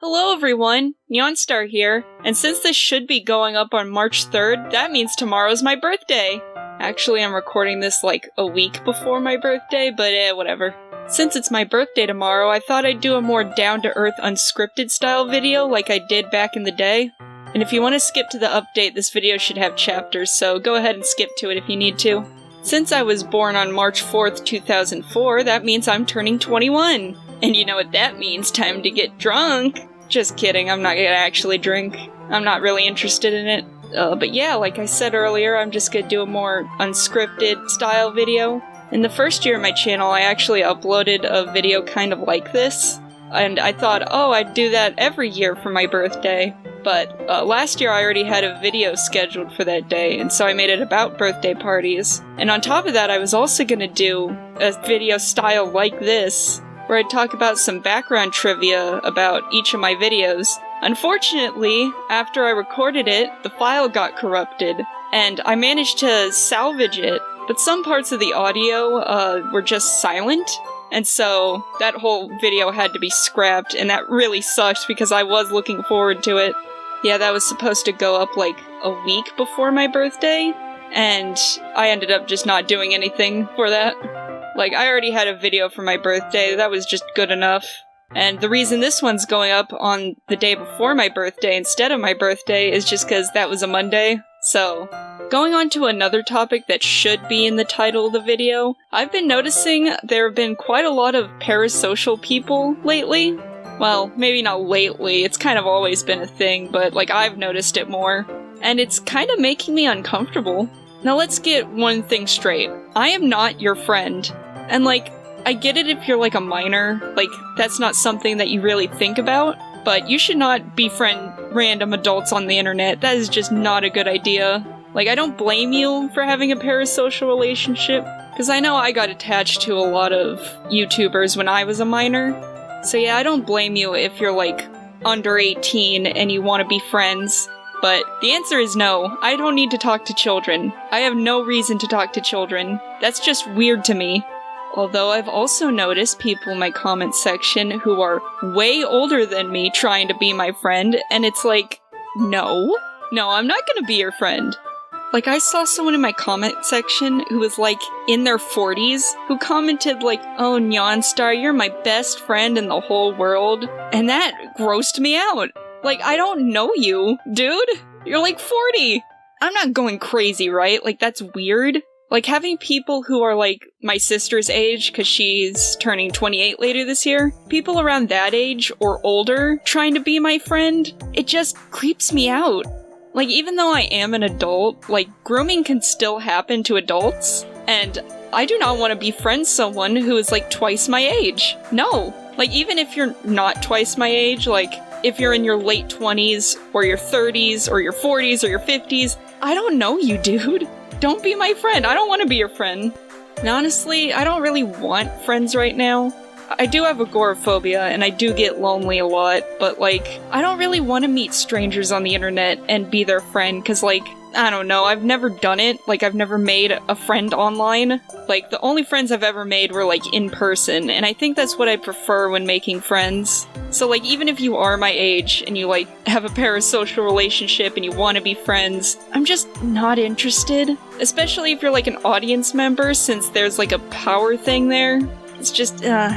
Hello everyone, Neonstar here, and since this should be going up on March 3rd, that means tomorrow's my birthday! Actually, I'm recording this like a week before my birthday, but whatever. Since it's my birthday tomorrow, I thought I'd do a more down-to-earth, unscripted style video like I did back in the day. And if you want to skip to the update, this video should have chapters, so go ahead and skip to it if you need to. Since I was born on March 4th, 2004, that means I'm turning 21! And you know what that means, time to get drunk! Just kidding, I'm not gonna actually drink. I'm not really interested in it. But yeah, like I said earlier, I'm just gonna do a more unscripted style video. In the first year of my channel, I actually uploaded a video kind of like this. And I thought, oh, I'd do that every year for my birthday. But last year I already had a video scheduled for that day, and so I made it about birthday parties. And on top of that, I was also gonna do a video style like this, where I'd talk about some background trivia about each of my videos. Unfortunately, after I recorded it, the file got corrupted, and I managed to salvage it, but some parts of the audio were just silent, and so that whole video had to be scrapped, and that really sucks because I was looking forward to it. Yeah, that was supposed to go up like a week before my birthday, and I ended up just not doing anything for that. Like, I already had a video for my birthday, that was just good enough. And the reason this one's going up on the day before my birthday instead of my birthday is just because that was a Monday. So, going on to another topic that should be in the title of the video, I've been noticing there have been quite a lot of parasocial people lately. Well, maybe not lately, it's kind of always been a thing, but like I've noticed it more. And it's kind of making me uncomfortable. Now let's get one thing straight. I am not your friend. And like, I get it if you're like a minor, like that's not something that you really think about, but you should not befriend random adults on the internet. That is just not a good idea. Like, I don't blame you for having a parasocial relationship, because I know I got attached to a lot of YouTubers when I was a minor. So yeah, I don't blame you if you're like under 18 and you want to be friends. But the answer is no, I don't need to talk to children. I have no reason to talk to children. That's just weird to me. Although I've also noticed people in my comment section who are way older than me trying to be my friend, and it's like, no, I'm not gonna be your friend. Like, I saw someone in my comment section who was like in their 40s who commented like, oh, Neonstar, you're my best friend in the whole world, and that grossed me out. Like, I don't know you, dude. You're like 40. I'm not going crazy, right? Like, that's weird. Like, having people who are like my sister's age, because she's turning 28 later this year, people around that age or older trying to be my friend, it just creeps me out. Like, even though I am an adult, like, grooming can still happen to adults, and I do not want to befriend someone who is like twice my age. No. Like, even if you're not twice my age, like, if you're in your late 20s, or your 30s, or your 40s, or your 50s, I don't know you, dude. Don't be my friend. I don't want to be your friend. And honestly, I don't really want friends right now. I do have agoraphobia, and I do get lonely a lot, but like, I don't really want to meet strangers on the internet and be their friend, because like, I don't know, I've never done it. Like, I've never made a friend online. Like, the only friends I've ever made were like in person, and I think that's what I prefer when making friends. So like, even if you are my age and you like have a parasocial relationship and you want to be friends, I'm just not interested. Especially if you're like an audience member, since there's like a power thing there. It's just, duh.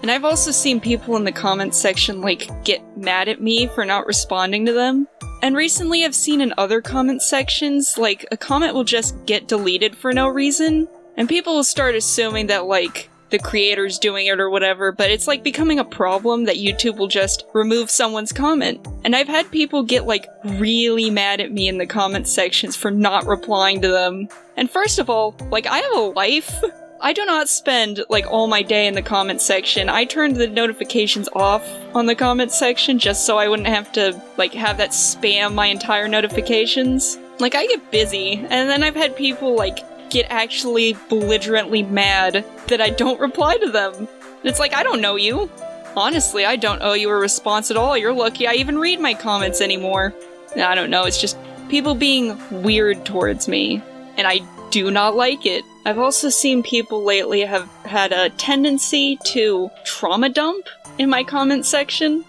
And I've also seen people in the comments section like get mad at me for not responding to them. And recently I've seen in other comment sections, like, a comment will just get deleted for no reason, and people will start assuming that, like, the creator's doing it or whatever, but it's like becoming a problem that YouTube will just remove someone's comment. And I've had people get like really mad at me in the comment sections for not replying to them. And first of all, like, I have a life. I do not spend like all my day in the comment section. I turned the notifications off on the comment section just so I wouldn't have to like have that spam my entire notifications. Like, I get busy, and then I've had people like get actually belligerently mad that I don't reply to them. It's like, I don't know you. Honestly, I don't owe you a response at all. You're lucky I even read my comments anymore. I don't know, it's just people being weird towards me, and I do not like it. I've also seen people lately have had a tendency to trauma dump in my comment section.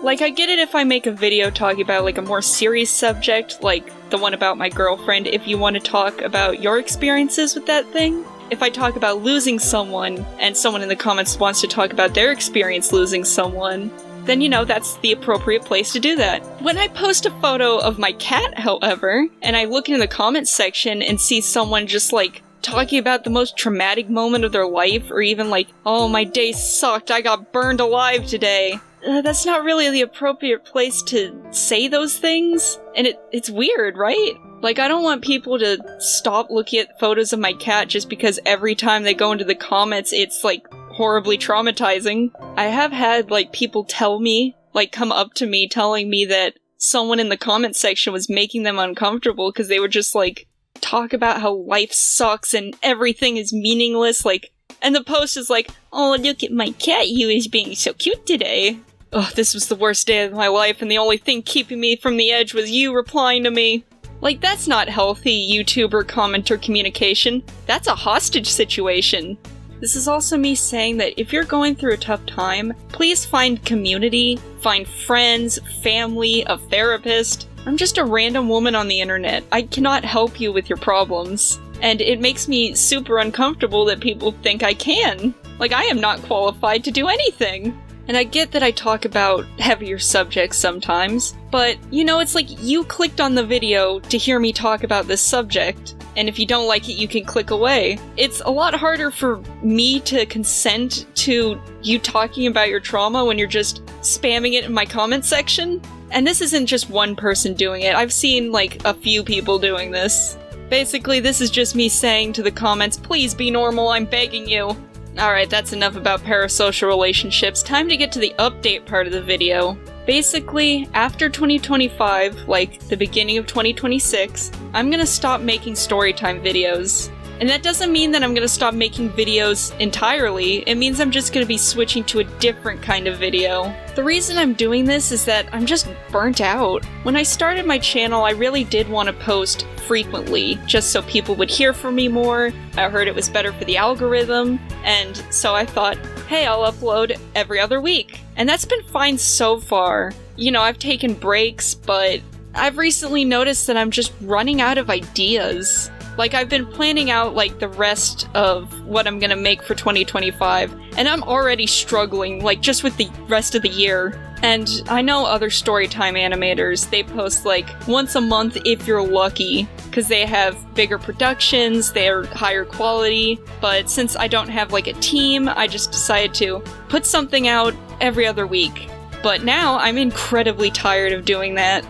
Like, I get it if I make a video talking about, like, a more serious subject, like the one about my girlfriend, if you want to talk about your experiences with that thing. If I talk about losing someone, and someone in the comments wants to talk about their experience losing someone, then, you know, that's the appropriate place to do that. When I post a photo of my cat, however, and I look in the comments section and see someone just, like, talking about the most traumatic moment of their life, or even like, oh, my day sucked, I got burned alive today. That's not really the appropriate place to say those things, and it's weird, right? Like, I don't want people to stop looking at photos of my cat just because every time they go into the comments, it's, like, horribly traumatizing. I have had, like, people tell me, like, come up to me telling me that someone in the comment section was making them uncomfortable because they would just, like, talk about how life sucks and everything is meaningless, like, and the post is like, oh, look at my cat, you is being so cute today. Ugh, this was the worst day of my life, and the only thing keeping me from the edge was you replying to me. Like, that's not healthy YouTuber commenter communication. That's a hostage situation. This is also me saying that if you're going through a tough time, please find community, find friends, family, a therapist. I'm just a random woman on the internet. I cannot help you with your problems. And it makes me super uncomfortable that people think I can. Like, I am not qualified to do anything. And I get that I talk about heavier subjects sometimes, but, you know, it's like you clicked on the video to hear me talk about this subject, and if you don't like it, you can click away. It's a lot harder for me to consent to you talking about your trauma when you're just spamming it in my comment section. And this isn't just one person doing it, I've seen, like, a few people doing this. Basically, this is just me saying to the comments, please be normal, I'm begging you. Alright, that's enough about parasocial relationships. Time to get to the update part of the video. Basically, after 2025, like the beginning of 2026, I'm gonna stop making storytime videos. And that doesn't mean that I'm gonna stop making videos entirely, it means I'm just gonna be switching to a different kind of video. The reason I'm doing this is that I'm just burnt out. When I started my channel, I really did want to post frequently, just so people would hear from me more. I heard it was better for the algorithm, and so I thought, hey, I'll upload every other week. And that's been fine so far. You know, I've taken breaks, but I've recently noticed that I'm just running out of ideas. Like, I've been planning out, like, the rest of what I'm gonna make for 2025, and I'm already struggling, like, just with the rest of the year. And I know other storytime animators, they post, like, once a month if you're lucky, because they have bigger productions, they're higher quality, but since I don't have, like, a team, I just decided to put something out every other week. But now, I'm incredibly tired of doing that.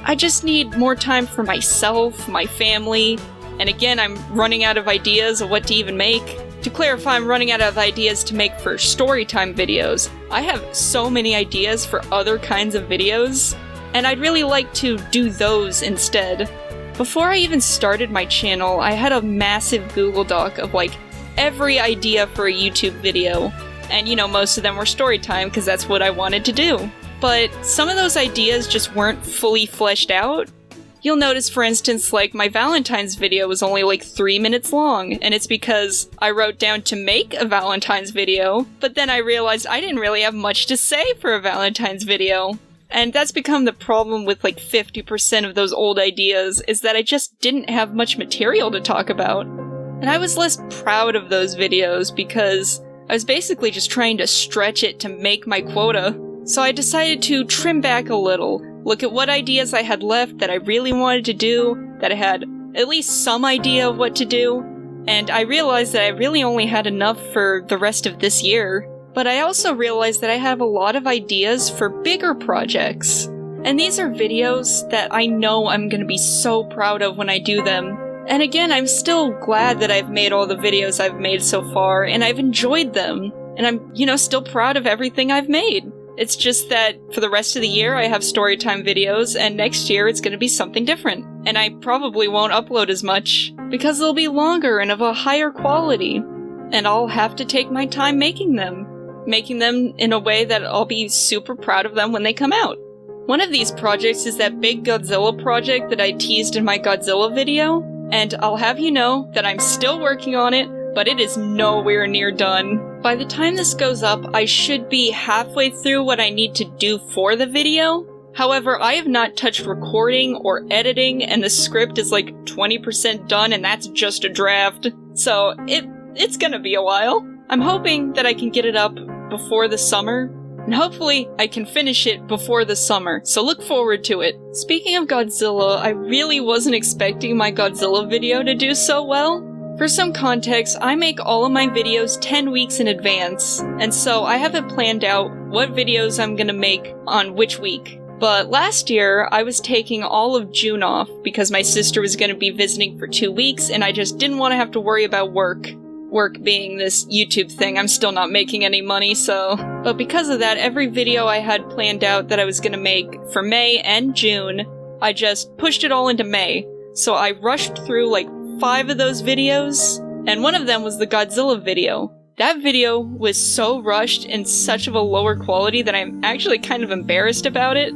I just need more time for myself, my family, and again, I'm running out of ideas of what to even make. To clarify, I'm running out of ideas to make for storytime videos. I have so many ideas for other kinds of videos, and I'd really like to do those instead. Before I even started my channel, I had a massive Google Doc of, like, every idea for a YouTube video. And, you know, most of them were storytime, because that's what I wanted to do. But some of those ideas just weren't fully fleshed out. You'll notice, for instance, like, my Valentine's video was only like 3 minutes long, and it's because I wrote down to make a Valentine's video, but then I realized I didn't really have much to say for a Valentine's video. And that's become the problem with like 50% of those old ideas, is that I just didn't have much material to talk about. And I was less proud of those videos because I was basically just trying to stretch it to make my quota. So I decided to trim back a little, look at what ideas I had left that I really wanted to do, that I had at least some idea of what to do, and I realized that I really only had enough for the rest of this year. But I also realized that I have a lot of ideas for bigger projects. And these are videos that I know I'm gonna be so proud of when I do them. And again, I'm still glad that I've made all the videos I've made so far, and I've enjoyed them. And I'm, you know, still proud of everything I've made. It's just that for the rest of the year I have storytime videos, and next year it's gonna be something different. And I probably won't upload as much, because they'll be longer and of a higher quality. And I'll have to take my time making them in a way that I'll be super proud of them when they come out. One of these projects is that big Godzilla project that I teased in my Godzilla video, and I'll have you know that I'm still working on it. but it is nowhere near done. By the time this goes up, I should be halfway through what I need to do for the video. However, I have not touched recording or editing, and the script is like 20% done, and that's just a draft. So it's gonna be a while. I'm hoping that I can get it up before the summer, and hopefully I can finish it before the summer, so look forward to it. Speaking of Godzilla, I really wasn't expecting my Godzilla video to do so well. For some context, I make all of my videos 10 weeks in advance, and so I have it planned out what videos I'm gonna make on which week. But last year, I was taking all of June off because my sister was gonna be visiting for 2 weeks, and I just didn't want to have to worry about work. Work being this YouTube thing, I'm still not making any money, so... But because of that, every video I had planned out that I was gonna make for May and June, I just pushed it all into May. So I rushed through like 5 of those videos, and one of them was the Godzilla video. That video was so rushed and such of a lower quality that I'm actually kind of embarrassed about it.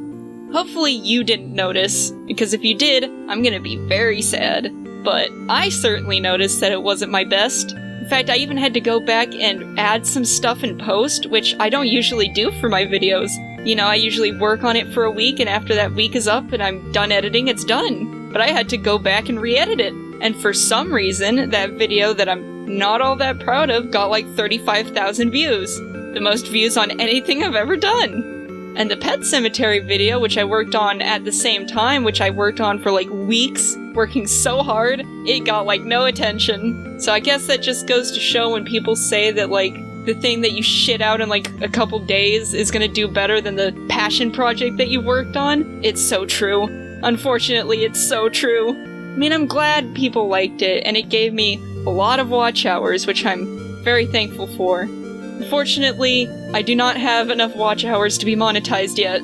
Hopefully you didn't notice, because if you did, I'm gonna be very sad. But I certainly noticed that it wasn't my best. In fact, I even had to go back and add some stuff in post, which I don't usually do for my videos. You know, I usually work on it for a week, and after that week is up and I'm done editing, it's done. But I had to go back and re-edit it. And for some reason, that video that I'm not all that proud of got like 35,000 views. The most views on anything I've ever done. And the Pet Cemetery video, which I worked on at the same time, which I worked on for like weeks, working so hard, it got like no attention. So I guess that just goes to show when people say that like the thing that you shit out in like a couple days is gonna do better than the passion project that you worked on. It's so true. Unfortunately, it's so true. I mean, I'm glad people liked it, and it gave me a lot of watch hours, which I'm very thankful for. Unfortunately, I do not have enough watch hours to be monetized yet.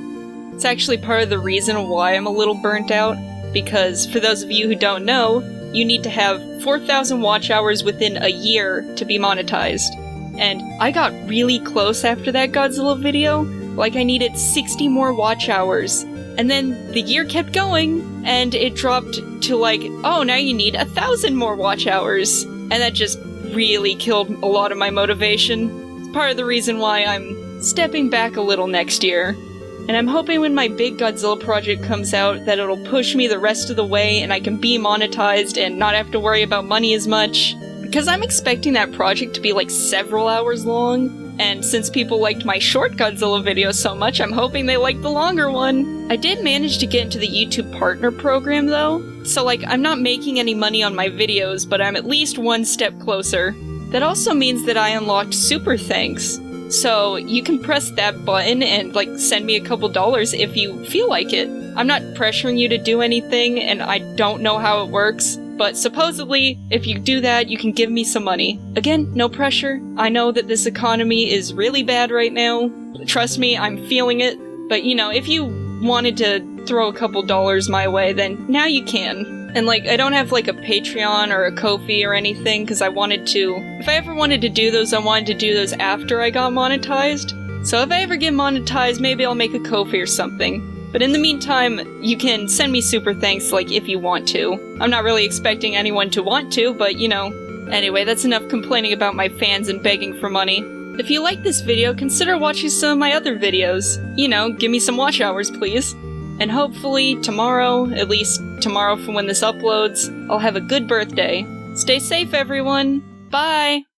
It's actually part of the reason why I'm a little burnt out, because for those of you who don't know, you need to have 4,000 watch hours within a year to be monetized. And I got really close after that Godzilla video, like I needed 60 more watch hours. And then the year kept going, and it dropped to like, oh, now you need 1,000 more watch hours. And that just really killed a lot of my motivation. Part of the reason why I'm stepping back a little next year. And I'm hoping when my big Godzilla project comes out that it'll push me the rest of the way and I can be monetized and not have to worry about money as much. Because I'm expecting that project to be like several hours long, and since people liked my short Godzilla video so much, I'm hoping they like the longer one. I did manage to get into the YouTube Partner program though, so like I'm not making any money on my videos, but I'm at least one step closer. That also means that I unlocked Super Thanks. So you can press that button and like send me a couple dollars if you feel like it. I'm not pressuring you to do anything, and I don't know how it works, but supposedly if you do that you can give me some money. Again, no pressure. I know that this economy is really bad right now. Trust me, I'm feeling it. But you know, if you wanted to throw a couple dollars my way, then now you can. And like, I don't have like a Patreon or a Ko-fi or anything, because I wanted to... If I ever wanted to do those, I wanted to do those after I got monetized. So if I ever get monetized, maybe I'll make a Ko-fi or something. But in the meantime, you can send me Super Thanks, like, if you want to. I'm not really expecting anyone to want to, but you know. Anyway, that's enough complaining about my fans and begging for money. If you like this video, consider watching some of my other videos. You know, give me some watch hours, please. And hopefully tomorrow, at least tomorrow from when this uploads, I'll have a good birthday. Stay safe, everyone! Bye!